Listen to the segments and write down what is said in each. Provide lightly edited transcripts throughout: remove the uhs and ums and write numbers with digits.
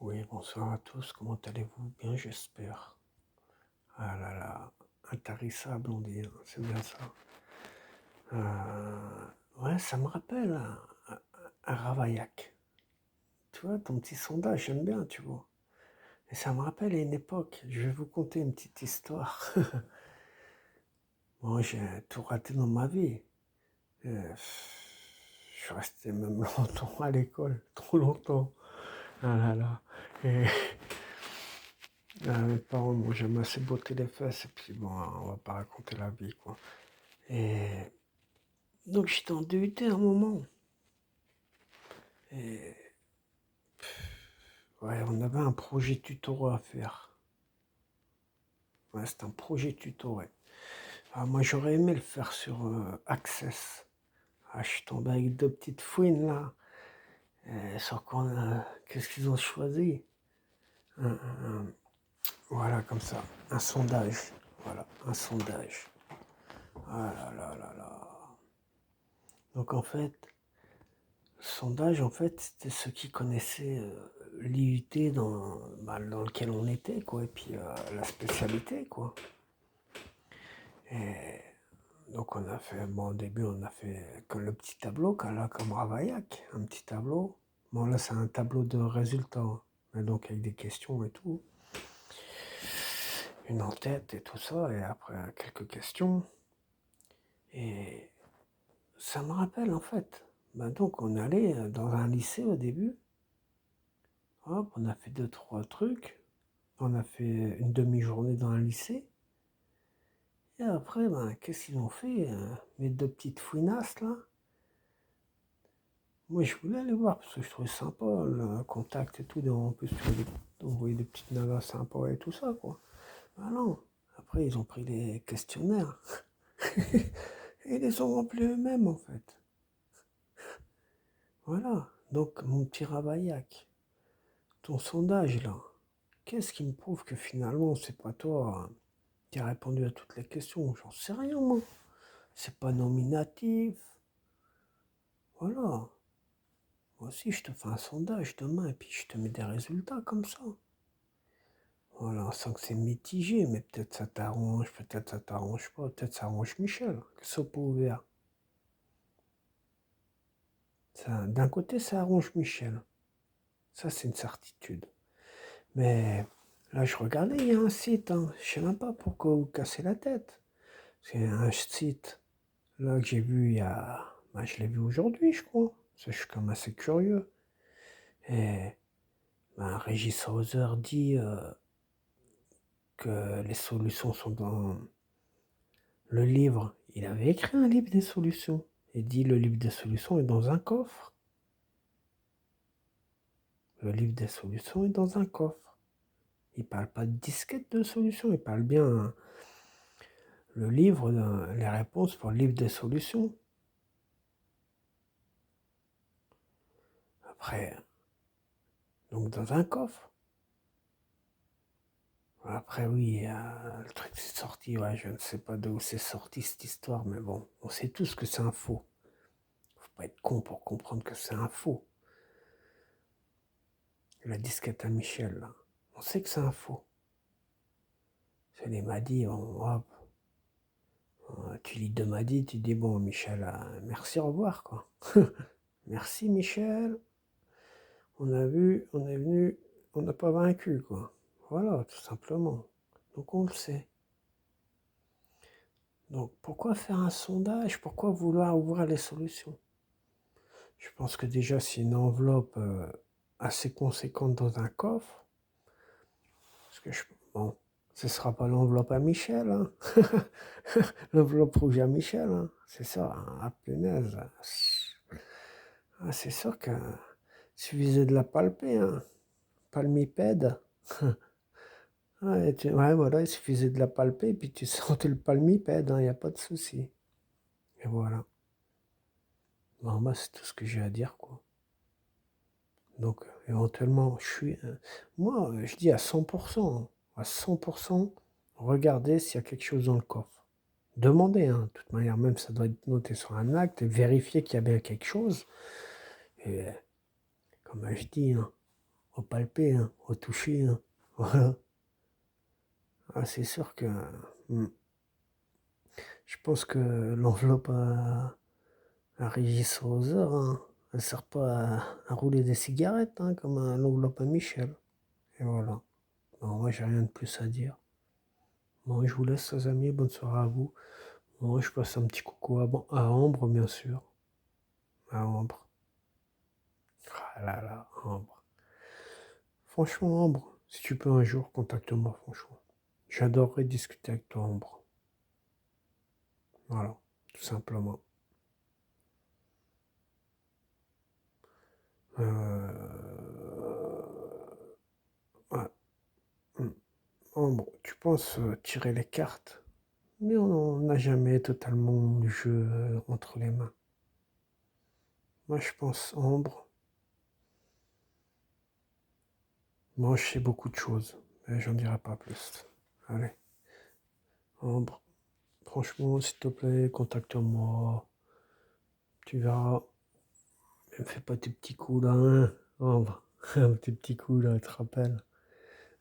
Oui, bonsoir à tous, comment allez-vous? Bien, j'espère. Ah là là, intarissable, on dit, hein, c'est bien ça. Ouais, ça me rappelle un Ravaillac. Tu vois, ton petit sondage, j'aime bien, tu vois. Et ça me rappelle à une époque, je vais vous conter une petite histoire. Moi, j'ai tout raté dans ma vie. Je suis resté même longtemps à l'école, trop longtemps. Ah là là. Et mes parents m'ont jamais assez botté les fesses, et puis bon, on va pas raconter la vie, quoi. Et donc j'étais en DUT à un moment. Et ouais, on avait un projet tutorat à faire. Ouais, c'était un projet tutoré. Ah, moi j'aurais aimé le faire sur Access. Ah, je suis tombé avec deux petites fouines là. Et sur quoi qu'est-ce qu'ils ont choisi? Voilà, comme ça. Un sondage. Voilà, un sondage. Ah là là là là. Donc en fait, le sondage, en fait, c'était ceux qui connaissaient l'IUT dans lequel on était, quoi, et puis la spécialité, quoi. Et donc on a fait, bon, au début, on a fait que le petit tableau, là, comme Ravaillac, un petit tableau. Bon, là, c'est un tableau de résultats, hein, mais donc avec des questions et tout. Une en-tête et tout ça, et après quelques questions. Et ça me rappelle, en fait. Ben, donc, on allait dans un lycée au début. Hop, on a fait deux, trois trucs. On a fait une demi-journée dans un lycée. Et après, ben, qu'est-ce qu'ils ont fait mes deux petites fouinasses, là. Moi, je voulais aller voir parce que je trouvais sympa le contact et tout. En plus, on voyait des petites nanas sympas et tout ça, quoi. Ah non. Après, ils ont pris les questionnaires. Et ils les ont remplis eux-mêmes, en fait. Voilà. Donc, mon petit Ravaillac, ton sondage, là, qu'est-ce qui me prouve que finalement, c'est pas toi qui as répondu à toutes les questions? J'en sais rien, moi. C'est pas nominatif. Voilà. Moi aussi, je te fais un sondage demain et puis je te mets des résultats comme ça. Voilà, on sent que c'est mitigé, mais peut-être ça t'arrange, peut-être ça t'arrange pas, peut-être ça arrange Michel, que ce soit pas ouvert. D'un côté, ça arrange Michel. Ça, c'est une certitude. Mais là, je regardais, il y a un site, hein. Je sais même pas pourquoi vous cassez la tête. C'est un site, là, que j'ai vu il y a... Ben, je l'ai vu aujourd'hui, je crois. Ça, je suis quand même assez curieux. Et ben, Régis Hauser dit que les solutions sont dans le livre. Il avait écrit un livre des solutions. Il dit le livre des solutions est dans un coffre. Le livre des solutions est dans un coffre. Il parle pas de disquette de solutions, il parle bien le livre, les réponses pour le livre des solutions. Après, donc dans un coffre. Après, oui, le truc c'est sorti, ouais, je ne sais pas d'où c'est sorti cette histoire, mais bon, on sait tous que c'est un faux. Faut pas être con pour comprendre que c'est un faux. La disquette à Michel, là. On sait que c'est un faux. C'est les Maddy, hop. Tu lis deux Maddy, tu dis bon Michel, merci, au revoir quoi. Merci Michel, on a vu, on est venu, on n'a pas vaincu quoi. Voilà, tout simplement. Donc on le sait. Donc pourquoi faire un sondage? Pourquoi vouloir ouvrir les solutions? Je pense que déjà c'est une enveloppe assez conséquente dans un coffre. Parce que bon, ce sera pas l'enveloppe à Michel, hein. L'enveloppe rouge à Michel, hein. C'est ça, hein. Ah punaise. Ah, c'est sûr que suffisait de la palper, hein. Palmipède. Ouais, ouais, voilà, il suffisait de la palper, puis tu sentais le palmipède, il n'y a pas de souci. Et voilà. Bon, bah, c'est tout ce que j'ai à dire, quoi. Donc, éventuellement, moi, je dis à 100%, hein. À 100%, regardez s'il y a quelque chose dans le coffre. Demandez, hein, de toute manière, même ça doit être noté sur un acte, vérifiez qu'il y a bien quelque chose. Et comme je dis, hein, au palper, hein, au toucher, hein. Voilà. Ah, c'est sûr que je pense que l'enveloppe à Régis Roseur, hein, elle sert pas à rouler des cigarettes, hein, comme l'enveloppe à Michel. Et voilà. Bon, moi, j'ai rien de plus à dire. Bon, je vous laisse, les amis. Bonne soirée à vous. Bon, je passe un petit coucou à Ambre, bien sûr. À Ambre. Ah là là, Ambre. Franchement, Ambre, si tu peux un jour, contacte-moi, franchement. J'adorerais discuter avec toi, Ambre. Voilà, tout simplement. Ouais. Ambre, tu penses tirer les cartes, mais on n'a jamais totalement le jeu entre les mains. Moi, je pense, Ambre, moi, je sais beaucoup de choses, mais j'en dirai pas plus. Allez, Ambre, franchement, s'il te plaît, contacte-moi. Tu verras. Ne me fais pas tes petits coups là, hein. Ambre, tes petits coups là, tu te rappelles.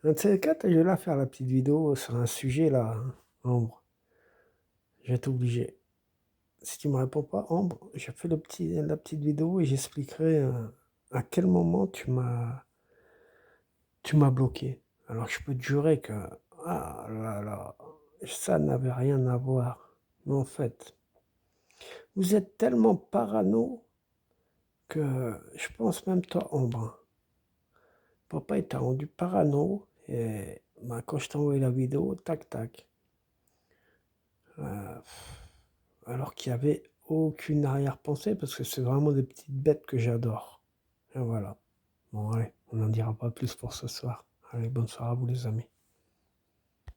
Un de ces quatre, je vais là faire la petite vidéo sur un sujet là, hein. Ambre, je vais t'obliger. Si tu me réponds pas, Ambre, j'ai fait la petite vidéo et j'expliquerai à quel moment tu m'as bloqué. Alors je peux te jurer que, ah là là, ça n'avait rien à voir. Mais en fait, vous êtes tellement parano que je pense même toi, Ambre, papa il t'a rendu parano et bah, quand je t'ai envoyé la vidéo, tac tac. Euh, alors qu'il n'y avait aucune arrière-pensée parce que c'est vraiment des petites bêtes que j'adore. Et voilà. Bon, allez, on n'en dira pas plus pour ce soir. Allez, bonne soirée à vous les amis.